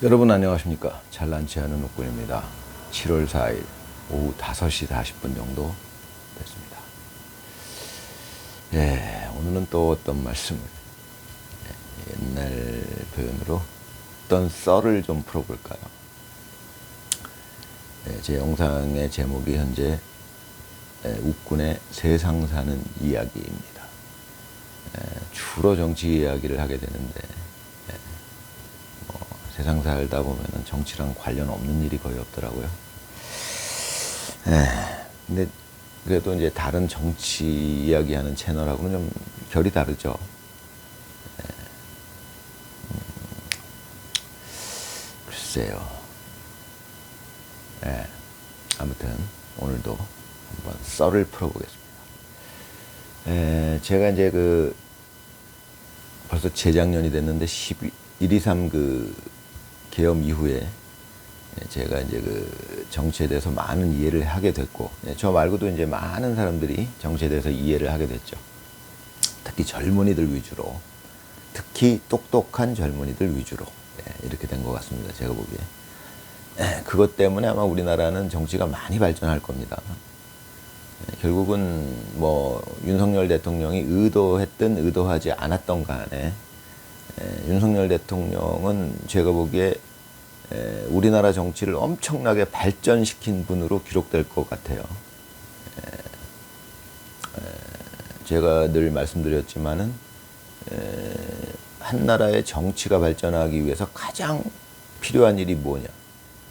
여러분 안녕하십니까. 잘난치 않은 옥군입니다. 7월 4일 오후 5시 40분 정도 됐습니다. 오늘은 또 어떤 말씀을, 옛날 표현으로 어떤 썰을 좀 풀어볼까요? 제 영상의 제목이 현재 옥군의 세상 사는 이야기입니다. 주로 정치 이야기를 하게 되는데, 세상 살다 보면은 정치랑 관련 없는 일이 거의 없더라고요. 근데 그래도 이제 다른 정치 이야기하는 채널하고는 좀 결이 다르죠. 글쎄요. 아무튼 오늘도 한번 썰을 풀어보겠습니다. 제가 이제 벌써 재작년이 됐는데 1.23 계엄 이후에 제가 이제 정치에 대해서 많은 이해를 하게 됐고, 저 말고도 이제 많은 사람들이 정치에 대해서 이해를 하게 됐죠. 특히 젊은이들 위주로, 특히 똑똑한 젊은이들 위주로 이렇게 된 것 같습니다. 제가 보기에. 그것 때문에 아마 우리나라는 정치가 많이 발전할 겁니다. 결국은 뭐 윤석열 대통령이 의도했든 의도하지 않았던 간에 윤석열 대통령은 제가 보기에 우리나라 정치를 엄청나게 발전시킨 분으로 기록될 것 같아요. 제가 늘 말씀드렸지만은 한 나라의 정치가 발전하기 위해서 가장 필요한 일이 뭐냐,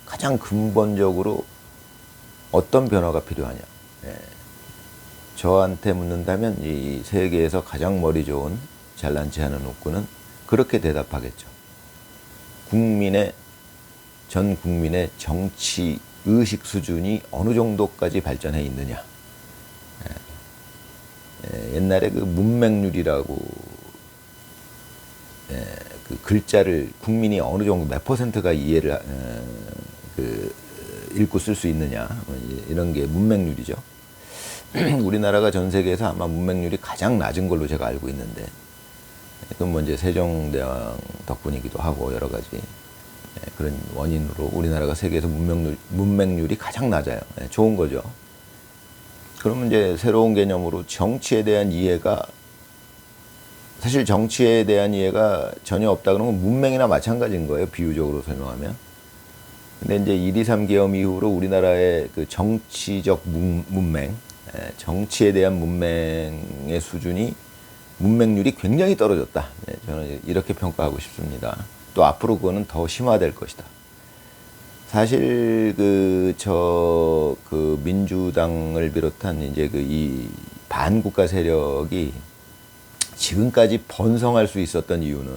가장 근본적으로 어떤 변화가 필요하냐. 저한테 묻는다면 이 세계에서 가장 머리 좋은 잘난치 않은 옥군은 그렇게 대답하겠죠. 전 국민의 정치 의식 수준이 어느 정도까지 발전해 있느냐. 옛날에 문맹률이라고 그 글자를 국민이 어느 정도 몇 퍼센트가 이해를 읽고 쓸 수 있느냐, 이런 게 문맹률이죠. 우리나라가 전 세계에서 아마 문맹률이 가장 낮은 걸로 제가 알고 있는데, 그건 뭐 이제 세종대왕 덕분이기도 하고 여러 가지 그런 원인으로 우리나라가 세계에서 문맹률이 가장 낮아요. 좋은 거죠. 그러면 이제 새로운 개념으로 정치에 대한 이해가, 사실 정치에 대한 이해가 전혀 없다 그러면 문맹이나 마찬가지인 거예요. 비유적으로 설명하면. 근데 이제 1.23 계엄 이후로 우리나라의 정치적 문맹, 정치에 대한 문맹의 수준이, 문맹률이 굉장히 떨어졌다. 저는 이렇게 평가하고 싶습니다. 또 앞으로 그거는 더 심화될 것이다. 사실 민주당을 비롯한 이제 이 반국가 세력이 지금까지 번성할 수 있었던 이유는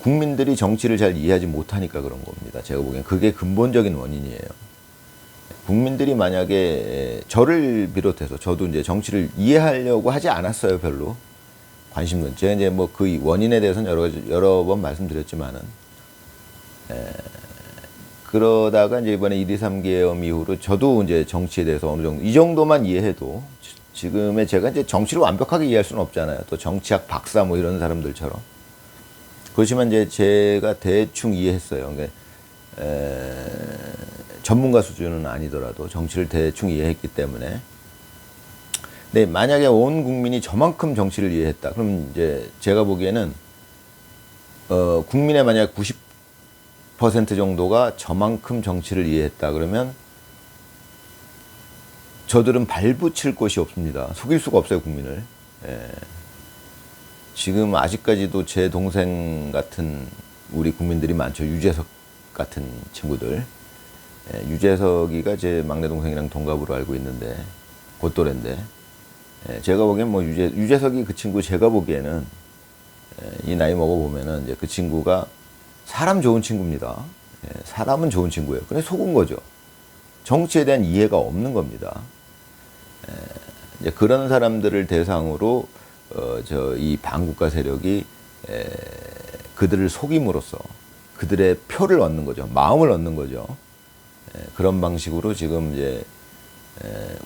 국민들이 정치를 잘 이해하지 못하니까 그런 겁니다. 제가 보기엔 그게 근본적인 원인이에요. 국민들이 만약에 저를 비롯해서, 저도 이제 정치를 이해하려고 하지 않았어요. 별로 관심도. 제가 이제 뭐 그 원인에 대해서는 여러 번 말씀드렸지만은, 그러다가 이제 이번에 1.23 계엄 이후로 저도 이제 정치에 대해서 어느 정도, 이 정도만 이해해도, 지금의 제가 이제 정치를 완벽하게 이해할 수는 없잖아요. 또 정치학 박사 뭐 이런 사람들처럼. 그렇지만 이제 제가 대충 이해했어요. 그러니까 전문가 수준은 아니더라도 정치를 대충 이해했기 때문에. 근데 만약에 온 국민이 저만큼 정치를 이해했다, 그럼 이제 제가 보기에는 국민의 만약 90% 정도가 저만큼 정치를 이해했다 그러면 저들은 발붙일 곳이 없습니다. 속일 수가 없어요, 국민을. 지금 아직까지도 제 동생 같은 우리 국민들이 많죠. 유재석 같은 친구들. 유재석이가 제 막내 동생이랑 동갑으로 알고 있는데, 곧또래인데, 제가 보기엔 뭐 유재석이 그 친구, 제가 보기에는 이 나이 먹어보면은 이제 그 친구가 사람 좋은 친구입니다. 사람은 좋은 친구예요. 근데 속은 거죠. 정치에 대한 이해가 없는 겁니다. 이제 그런 사람들을 대상으로 이 반국가 세력이 그들을 속임으로써 그들의 표를 얻는 거죠. 마음을 얻는 거죠. 그런 방식으로 지금 이제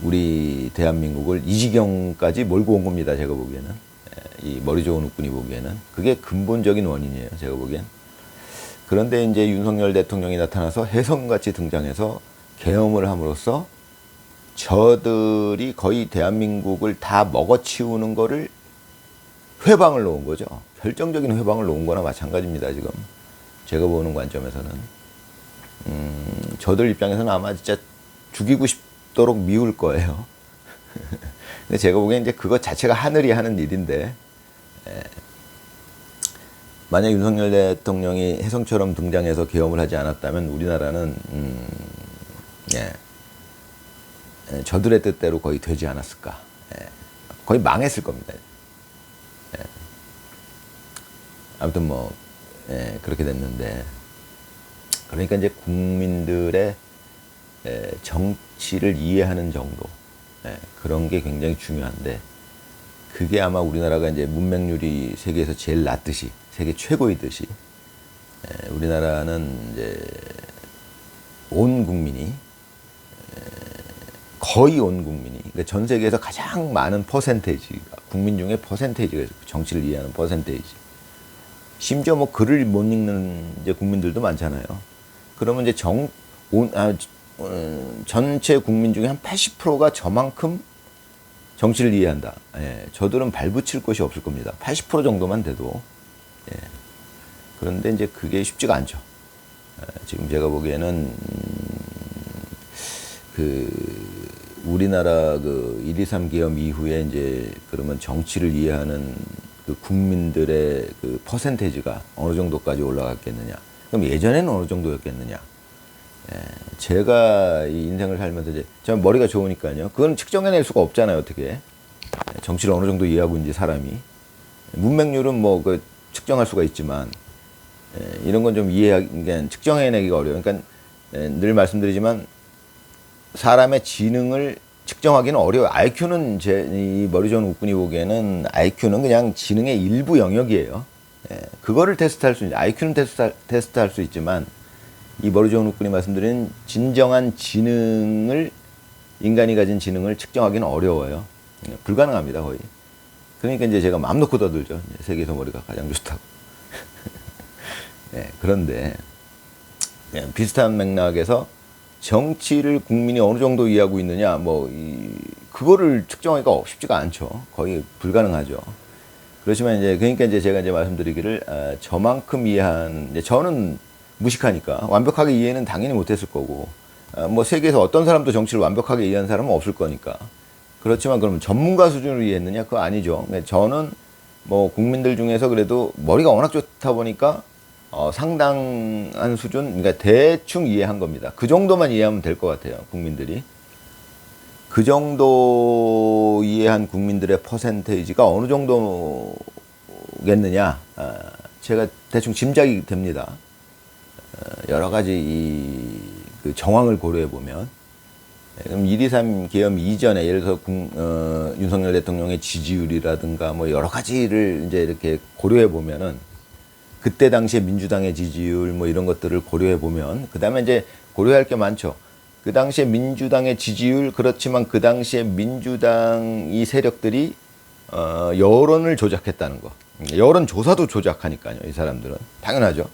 우리 대한민국을 이 지경까지 몰고 온 겁니다. 제가 보기에는. 이 머리 좋은 옥군이 보기에는. 그게 근본적인 원인이에요. 제가 보기엔. 그런데 이제 윤석열 대통령이 나타나서 혜성같이 등장해서 계엄을 함으로써 저들이 거의 대한민국을 다 먹어치우는 거를 회방을 놓은 거죠. 결정적인 회방을 놓은 거나 마찬가지입니다. 지금 제가 보는 관점에서는 저들 입장에서는 아마 진짜 죽이고 싶도록 미울 거예요. 근데 제가 보기엔 이제 그것 자체가 하늘이 하는 일인데, 만약 윤석열 대통령이 혜성처럼 등장해서 계엄을 하지 않았다면 우리나라는 저들의 뜻대로 거의 되지 않았을까. 거의 망했을 겁니다. 아무튼 뭐 그렇게 됐는데, 그러니까 이제 국민들의 정치를 이해하는 정도, 그런 게 굉장히 중요한데, 그게 아마 우리나라가 이제 문맹률이 세계에서 제일 낮듯이, 세계 최고이듯이, 우리나라는 이제 온 국민이, 거의 온 국민이, 그러니까 전 세계에서 가장 많은 퍼센테이지가, 국민 중에 퍼센테이지가 있어요. 정치를 이해하는 퍼센테이지. 심지어 뭐 글을 못 읽는 이제 국민들도 많잖아요. 그러면 이제 전체 국민 중에 한 80%가 저만큼 정치를 이해한다. 저들은 발붙일 것이 없을 겁니다. 80% 정도만 돼도. 그런데 이제 그게 쉽지가 않죠. 지금 제가 보기에는 우리나라 1.23 계엄 이후에 이제 그러면 정치를 이해하는 그 국민들의 그 퍼센테이지가 어느 정도까지 올라갔겠느냐. 그럼 예전에는 어느 정도였겠느냐. 제가 이 인생을 살면서 이제 저는 머리가 좋으니까요. 그건 측정해낼 수가 없잖아요. 어떻게. 정치를 어느 정도 이해하고 있는지 사람이. 문맹률은 뭐 측정할 수가 있지만, 이런 건 좀 그러니까 측정해내기가 어려워요. 그러니까 늘 말씀드리지만 사람의 지능을 측정하기는 어려워요. IQ는 이 머리 좋은 웃군이 보기에는 IQ는 그냥 지능의 일부 영역이에요. 그거를 테스트할 수 있는, IQ는 테스트할 수 있지만, 이 머리 좋은 웃군이 말씀드린 진정한 지능을, 인간이 가진 지능을 측정하기는 어려워요. 불가능합니다, 거의. 그러니까 이제 제가 마음 놓고 떠들죠. 세계에서 머리가 가장 좋다고. 그런데 비슷한 맥락에서 정치를 국민이 어느 정도 이해하고 있느냐, 그거를 측정하기가 쉽지가 않죠. 거의 불가능하죠. 그렇지만 그러니까 제가 말씀드리기를, 저만큼 저는 무식하니까 완벽하게 이해는 당연히 못했을 거고, 세계에서 어떤 사람도 정치를 완벽하게 이해한 사람은 없을 거니까. 그렇지만 그럼 전문가 수준으로 이해했느냐? 그거 아니죠. 저는 국민들 중에서 그래도 머리가 워낙 좋다 보니까, 상당한 수준, 그러니까 대충 이해한 겁니다. 그 정도만 이해하면 될 것 같아요, 국민들이. 그 정도 이해한 국민들의 퍼센테이지가 어느 정도겠느냐, 제가 대충 짐작이 됩니다. 여러 가지 그 정황을 고려해 보면, 그럼 1.23 계엄 이전에 예를 들어서 윤석열 대통령의 지지율이라든가 여러 가지를 이제 이렇게 고려해 보면은, 그때 당시에 민주당의 지지율 이런 것들을 고려해 보면, 그 다음에 이제 고려할 게 많죠. 그 당시에 민주당의 지지율, 그렇지만 그 당시에 민주당 이 세력들이 여론을 조작했다는 거. 여론 조사도 조작하니까요, 이 사람들은. 당연하죠.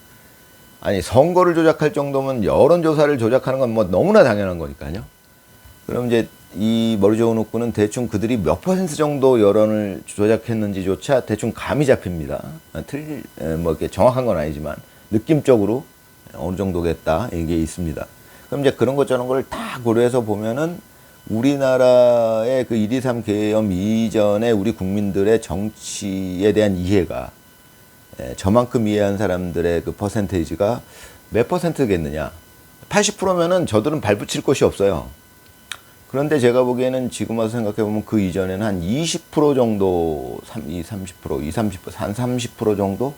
아니, 선거를 조작할 정도면 여론 조사를 조작하는 건 너무나 당연한 거니까요. 그럼 이제 이 머리 좋은 웃구는 대충 그들이 몇 퍼센트 정도 여론을 조작했는지조차 대충 감이 잡힙니다. 이렇게 정확한 건 아니지만 느낌적으로 어느 정도겠다, 이게 있습니다. 그럼 이제 그런 것 저런 걸 다 고려해서 보면은 우리나라의 그 1.23 계엄 이전에 우리 국민들의 정치에 대한 이해가, 저만큼 이해한 사람들의 그 퍼센테이지가 몇 퍼센트겠느냐. 80%면은 저들은 발붙일 것이 없어요. 그런데 제가 보기에는 지금 와서 생각해보면 그 이전에는 한 20% 정도, 30%, 한 30% 정도?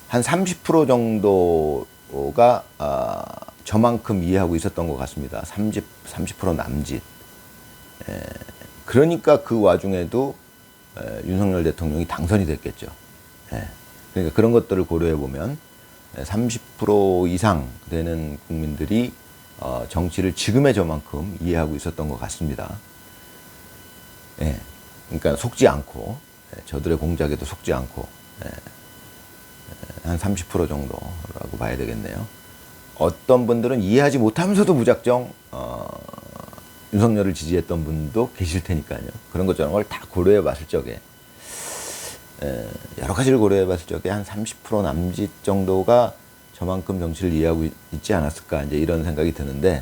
한 30% 정도가 저만큼 이해하고 있었던 것 같습니다. 30% 남짓. 그러니까 그 와중에도 윤석열 대통령이 당선이 됐겠죠. 그러니까 그런 것들을 고려해보면 30% 이상 되는 국민들이 정치를 지금의 저만큼 이해하고 있었던 것 같습니다. 그러니까 속지 않고, 저들의 공작에도 속지 않고, 한 30% 정도라고 봐야 되겠네요. 어떤 분들은 이해하지 못하면서도 무작정 윤석열을 지지했던 분도 계실 테니까요. 그런 것 저런 걸 다 고려해 봤을 적에 여러 가지를 고려해 봤을 적에 한 30% 남짓 정도가 저만큼 정치를 이해하고 있지 않았을까, 이제 이런 생각이 드는데,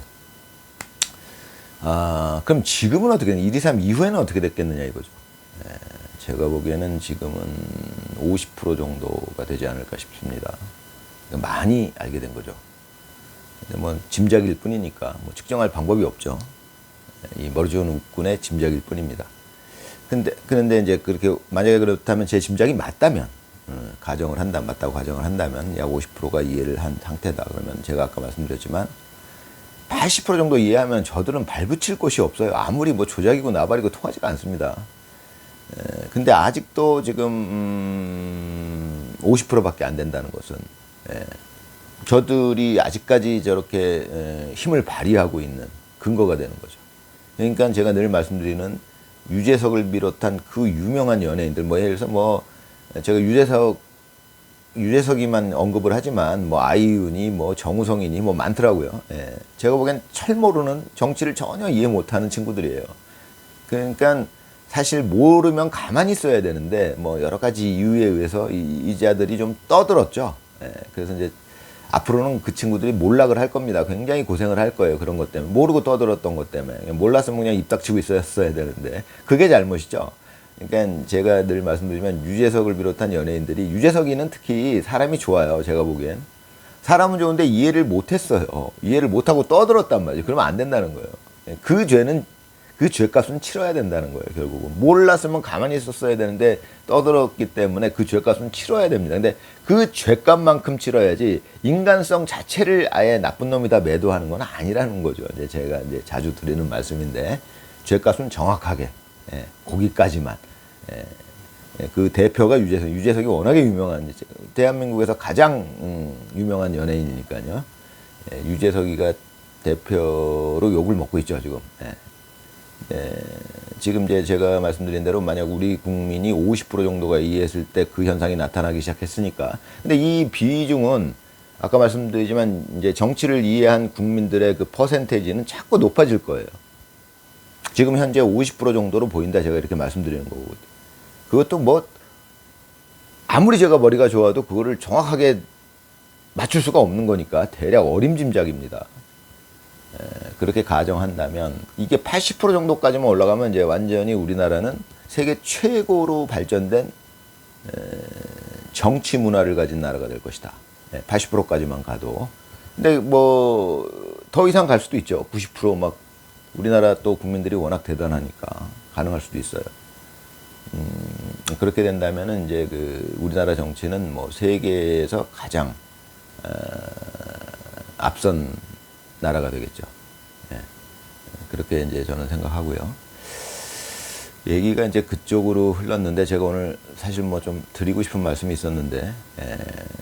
그럼 지금은 어떻게, 1.23 이후에는 어떻게 됐겠느냐 이거죠. 제가 보기에는 지금은 50% 정도가 되지 않을까 싶습니다. 많이 알게 된 거죠. 근데 뭐 짐작일 뿐이니까 뭐 측정할 방법이 없죠. 이 머리좋은 웃군의 짐작일 뿐입니다. 그런데 이제 그렇게 만약에 그렇다면, 제 짐작이 맞다면, 가정을 한다, 맞다고 가정을 한다면 약 50%가 이해를 한 상태다. 그러면 제가 아까 말씀드렸지만 80% 정도 이해하면 저들은 발붙일 곳이 없어요. 아무리 뭐 조작이고 나발이고 통하지가 않습니다. 근데 아직도 지금 50%밖에 안 된다는 것은, 저들이 아직까지 저렇게 힘을 발휘하고 있는 근거가 되는 거죠. 그러니까 제가 늘 말씀드리는 유재석을 비롯한 그 유명한 연예인들, 뭐 예를 들어서 뭐 제가 유재석이만 언급을 하지만 뭐 아이윤이 뭐 정우성이니 뭐 많더라고요. 제가 보기엔 철 모르는, 정치를 전혀 이해 못하는 친구들이에요. 그러니까 사실 모르면 가만히 있어야 되는데 뭐 여러 가지 이유에 의해서 이 자들이 좀 떠들었죠. 그래서 이제 앞으로는 그 친구들이 몰락을 할 겁니다. 굉장히 고생을 할 거예요. 그런 것 때문에. 모르고 떠들었던 것 때문에. 몰랐으면 그냥 입 닥치고 있었어야 되는데. 그게 잘못이죠. 그러니까 제가 늘 말씀드리면 유재석을 비롯한 연예인들이, 유재석이는 특히 사람이 좋아요. 제가 보기엔. 사람은 좋은데 이해를 못했어요. 이해를 못하고 떠들었단 말이에요. 그러면 안 된다는 거예요. 그 죄는, 그 죄값은 치러야 된다는 거예요. 결국은. 몰랐으면 가만히 있었어야 되는데 떠들었기 때문에 그 죄값은 치러야 됩니다. 근데 그 죄값만큼 치러야지 인간성 자체를 아예 나쁜 놈이다 매도하는 건 아니라는 거죠. 이제 제가 이제 자주 드리는 말씀인데, 죄값은 정확하게, 거기까지만. 그 대표가 유재석이 워낙에 유명한, 대한민국에서 가장 유명한 연예인이니까요. 유재석이가 대표로 욕을 먹고 있죠, 지금. 지금 이제 제가 말씀드린 대로 만약 우리 국민이 50% 정도가 이해했을 때 그 현상이 나타나기 시작했으니까. 근데 이 비중은 아까 말씀드리지만 이제 정치를 이해한 국민들의 그 퍼센테이지는 자꾸 높아질 거예요. 지금 현재 50% 정도로 보인다, 제가 이렇게 말씀드리는 거고. 그것도 뭐 아무리 제가 머리가 좋아도 그거를 정확하게 맞출 수가 없는 거니까 대략 어림짐작입니다. 그렇게 가정한다면 이게 80% 정도까지만 올라가면 이제 완전히 우리나라는 세계 최고로 발전된 정치 문화를 가진 나라가 될 것이다. 80%까지만 가도. 근데 뭐 더 이상 갈 수도 있죠. 90% 막, 우리나라 또 국민들이 워낙 대단하니까 가능할 수도 있어요. 그렇게 된다면은 이제 그 우리나라 정치는 뭐 세계에서 가장 앞선 나라가 되겠죠. 그렇게 이제 저는 생각하고요. 얘기가 이제 그쪽으로 흘렀는데, 제가 오늘 사실 뭐 좀 드리고 싶은 말씀이 있었는데,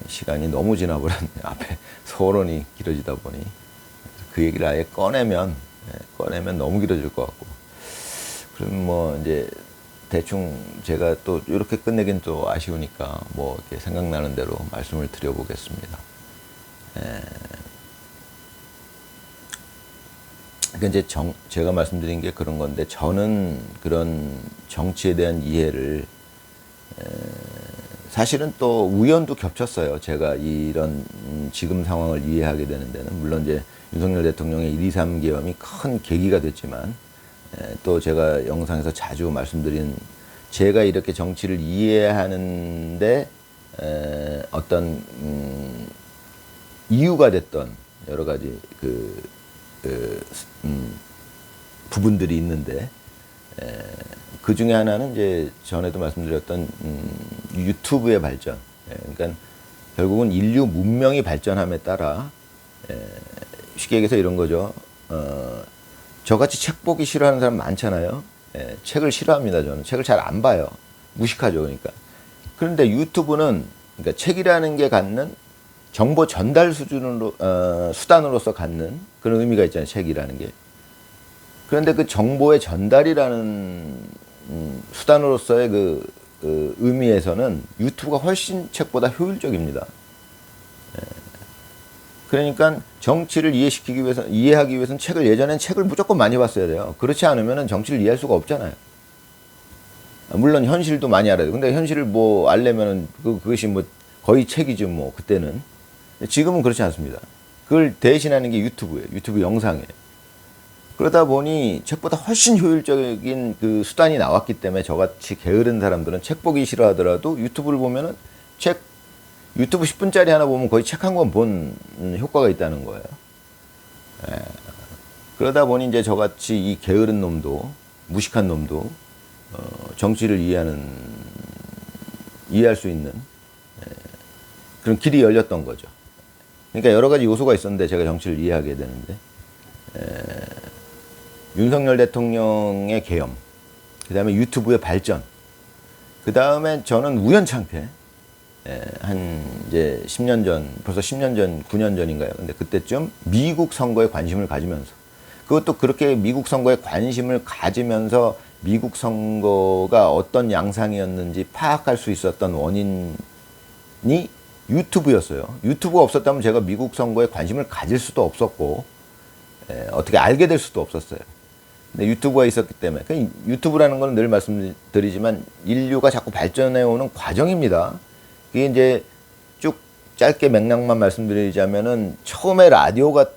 시간이 너무 지나버렸네요. 앞에 서론이 길어지다 보니. 그 얘기를 아예 꺼내면 너무 길어질 것 같고. 그럼 뭐 이제 대충 제가 또 이렇게 끝내긴 또 아쉬우니까 뭐 이렇게 생각나는 대로 말씀을 드려보겠습니다. 그러니까 이제 제가 말씀드린 게 그런 건데, 저는 그런 정치에 대한 이해를 사실은 또 우연도 겹쳤어요. 제가 이런 지금 상황을 이해하게 되는 데는, 물론 이제 윤석열 대통령의 1.23 계엄이 큰 계기가 됐지만, 또 제가 영상에서 자주 말씀드린, 제가 이렇게 정치를 이해하는데 어떤 이유가 됐던 여러 가지 부분들이 있는데, 그 중에 하나는 이제 전에도 말씀드렸던 유튜브의 발전. 그러니까 결국은 인류 문명이 발전함에 따라, 쉽게 얘기해서 이런 거죠. 저같이 책 보기 싫어하는 사람 많잖아요. 책을 싫어합니다. 저는 책을 잘 안 봐요. 무식하죠. 그러니까. 그런데 유튜브는, 그러니까 책이라는 게 갖는 정보 전달 수준으로, 수단으로서 갖는 그런 의미가 있잖아요. 책이라는 게. 그런데 그 정보의 전달이라는 수단으로서의 그 의미에서는 유튜브가 훨씬 책보다 효율적입니다. 그러니까 정치를 이해하기 위해서는 예전엔 책을 무조건 많이 봤어야 돼요. 그렇지 않으면 정치를 이해할 수가 없잖아요. 물론 현실도 많이 알아야 돼요. 근데 현실을 뭐 알려면은 그것이 뭐 거의 책이죠, 뭐, 그때는. 지금은 그렇지 않습니다. 그걸 대신하는 게 유튜브예요. 유튜브 영상이에요. 그러다 보니 책보다 훨씬 효율적인 그 수단이 나왔기 때문에 저같이 게으른 사람들은 책 보기 싫어하더라도 유튜브를 보면은 유튜브 10분짜리 하나 보면 거의 책 한 권 본 효과가 있다는 거예요. 예. 그러다 보니 이제 저같이 이 게으른 놈도, 무식한 놈도, 정치를 이해할 수 있는, 그런 길이 열렸던 거죠. 그러니까 여러 가지 요소가 있었는데 제가 정치를 이해하게 되는데, 윤석열 대통령의 계엄, 그 다음에 유튜브의 발전, 그 다음에 저는 우연찮게, 한 이제 10년 전, 벌써 10년 전, 9년 전인가요? 근데 그때쯤 미국 선거에 관심을 가지면서, 그것도 그렇게 미국 선거에 관심을 가지면서 미국 선거가 어떤 양상이었는지 파악할 수 있었던 원인이 유튜브였어요. 유튜브가 없었다면 제가 미국 선거에 관심을 가질 수도 없었고, 어떻게 알게 될 수도 없었어요. 근데 유튜브가 있었기 때문에. 유튜브라는 건 늘 말씀드리지만 인류가 자꾸 발전해오는 과정입니다. 그게 이제 쭉 짧게 맥락만 말씀드리자면은 처음에 라디오가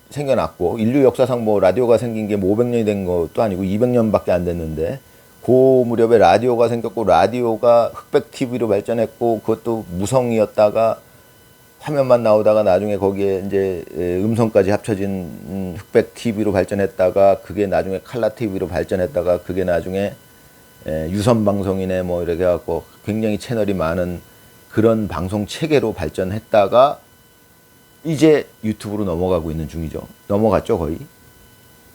생겨났고, 인류 역사상 뭐 라디오가 생긴 게 뭐 500년이 된 것도 아니고 200년밖에 안 됐는데, 그 무렵에 라디오가 생겼고, 라디오가 흑백 TV로 발전했고, 그것도 무성이었다가 화면만 나오다가 나중에 거기에 이제 음성까지 합쳐진 흑백 TV로 발전했다가, 그게 나중에 칼라 TV로 발전했다가, 그게 나중에 유선 방송이네 뭐 이렇게 해갖고 굉장히 채널이 많은 그런 방송 체계로 발전했다가 이제 유튜브로 넘어가고 있는 중이죠. 넘어갔죠, 거의.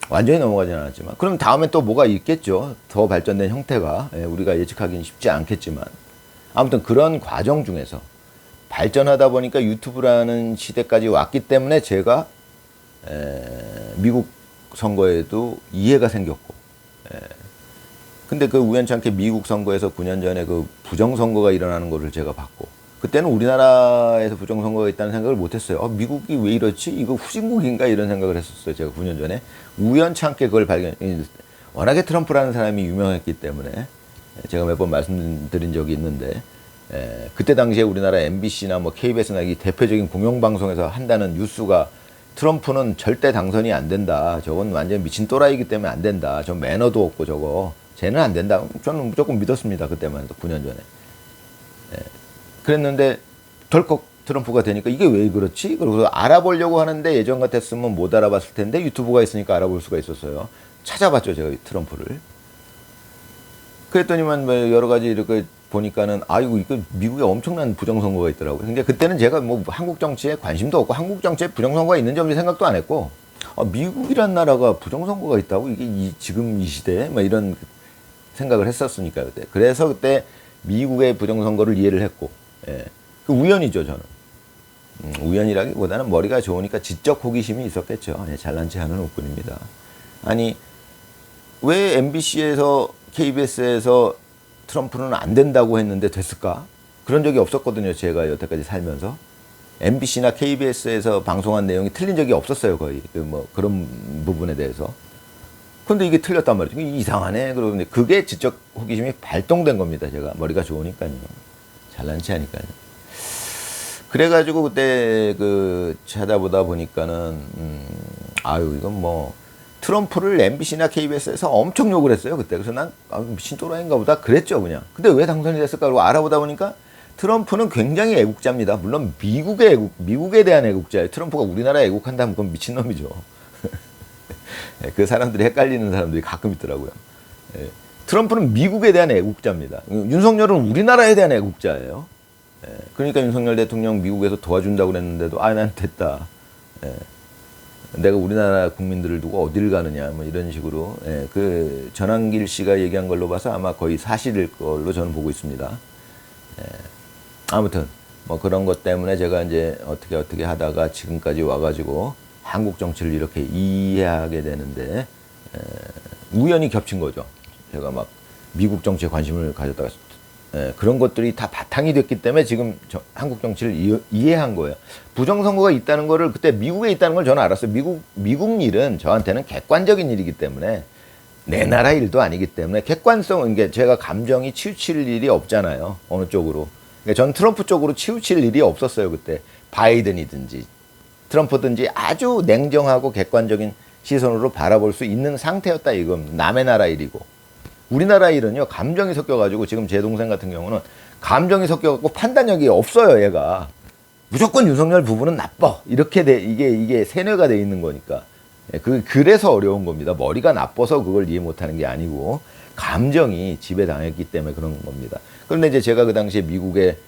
완전히 넘어가진 않았지만. 그럼 다음에 또 뭐가 있겠죠. 더 발전된 형태가. 우리가 예측하기는 쉽지 않겠지만. 아무튼 그런 과정 중에서 발전하다 보니까 유튜브라는 시대까지 왔기 때문에 제가 미국 선거에도 이해가 생겼고. 근데 그 우연찮게 미국 선거에서 9년 전에 그 부정선거가 일어나는 것을 제가 봤고, 그때는 우리나라에서 부정선거가 있다는 생각을 못했어요. 미국이 왜 이렇지? 이거 후진국인가? 이런 생각을 했었어요. 제가 9년 전에. 우연찮게 그걸 워낙에 트럼프라는 사람이 유명했기 때문에 제가 몇 번 말씀드린 적이 있는데, 그때 당시에 우리나라 MBC나 뭐 KBS나 이 대표적인 공영방송에서 한다는 뉴스가 트럼프는 절대 당선이 안 된다. 저건 완전 미친 또라이기 때문에 안 된다. 저 매너도 없고 저거. 쟤는 안 된다. 저는 무조건 믿었습니다. 그때만 해도 9년 전에. 그랬는데 덜컥 트럼프가 되니까 이게 왜 그렇지? 그리고 알아보려고 하는데 예전 같았으면 못 알아봤을 텐데 유튜브가 있으니까 알아볼 수가 있었어요. 찾아봤죠, 제가 트럼프를. 그랬더니만 뭐 여러 가지 이렇게 보니까는 아이고 이거 미국에 엄청난 부정선거가 있더라고요. 근데 그때는 제가 뭐 한국 정치에 관심도 없고 한국 정치에 부정선거가 있는 점이 생각도 안 했고, 미국이란 나라가 부정선거가 있다고 이게 지금 이 시대에 뭐 이런 생각을 했었으니까 그때. 그래서 그때 미국의 부정선거를 이해를 했고, 그 우연이죠, 저는. 우연이라기보다는 머리가 좋으니까 지적 호기심이 있었겠죠. 잘난 체 하는 옷뿐입니다. 아니, 왜 MBC에서 KBS에서 트럼프는 안 된다고 했는데 됐을까? 그런 적이 없었거든요, 제가 여태까지 살면서. MBC나 KBS에서 방송한 내용이 틀린 적이 없었어요, 거의. 그런 부분에 대해서. 근데 이게 틀렸단 말이죠. 이상하네. 그러는데 그게 지적 호기심이 발동된 겁니다, 제가. 머리가 좋으니까요. 잘난 체 하니까요. 그래가지고 그때 찾아보다 보니까는, 이건 뭐, 트럼프를 MBC나 KBS에서 엄청 욕을 했어요, 그때. 그래서 난, 미친 또라이인가 보다. 그랬죠, 그냥. 근데 왜 당선이 됐을까? 그러고 알아보다 보니까 트럼프는 굉장히 애국자입니다. 물론 미국에 대한 애국자예요. 트럼프가 우리나라에 애국한다면 그건 미친놈이죠. 그 사람들이 헷갈리는 사람들이 가끔 있더라고요. 트럼프는 미국에 대한 애국자입니다. 윤석열은 우리나라에 대한 애국자예요. 그러니까 윤석열 대통령 미국에서 도와준다고 그랬는데도 난 됐다. 내가 우리나라 국민들을 두고 어딜 가느냐 뭐 이런 식으로 그 전한길 씨가 얘기한 걸로 봐서 아마 거의 사실일 걸로 저는 보고 있습니다. 아무튼 뭐 그런 것 때문에 제가 이제 어떻게 하다가 지금까지 와가지고 한국 정치를 이렇게 이해하게 되는데 우연히 겹친 거죠. 제가 막 미국 정치에 관심을 가졌다가 그런 것들이 다 바탕이 됐기 때문에 지금 한국 정치를 이해한 거예요. 부정선거가 있다는 거를 그때 미국에 있다는 걸 저는 알았어요. 미국 일은 저한테는 객관적인 일이기 때문에 내 나라 일도 아니기 때문에 객관성, 이게 제가 감정이 치우칠 일이 없잖아요. 어느 쪽으로. 그러니까 전 트럼프 쪽으로 치우칠 일이 없었어요. 그때 바이든이든지 트럼프든지 아주 냉정하고 객관적인 시선으로 바라볼 수 있는 상태였다 이겁니다. 남의 나라 일이고. 우리나라 일은요, 감정이 섞여가지고, 지금 제 동생 같은 경우는 감정이 섞여갖고 판단력이 없어요, 얘가. 무조건 윤석열 부부는 나빠. 이렇게 이게 세뇌가 돼 있는 거니까. 그래서 어려운 겁니다. 머리가 나빠서 그걸 이해 못하는 게 아니고, 감정이 지배당했기 때문에 그런 겁니다. 그런데 이제 제가 그 당시에 미국에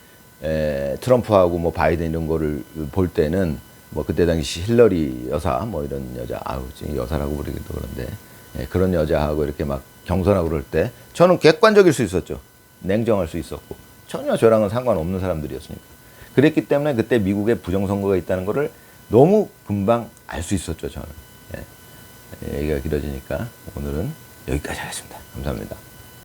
트럼프하고 뭐 바이든 이런 거를 볼 때는, 뭐 그때 당시 힐러리 여사, 뭐 이런 여자, 지금 여사라고 부르기도 그런데, 그런 여자하고 이렇게 막 경선하고 그럴 때 저는 객관적일 수 있었죠. 냉정할 수 있었고 전혀 저랑은 상관없는 사람들이었으니까. 그랬기 때문에 그때 미국에 부정선거가 있다는 거를 너무 금방 알 수 있었죠. 저는. 얘기가 길어지니까 오늘은 여기까지 하겠습니다. 감사합니다.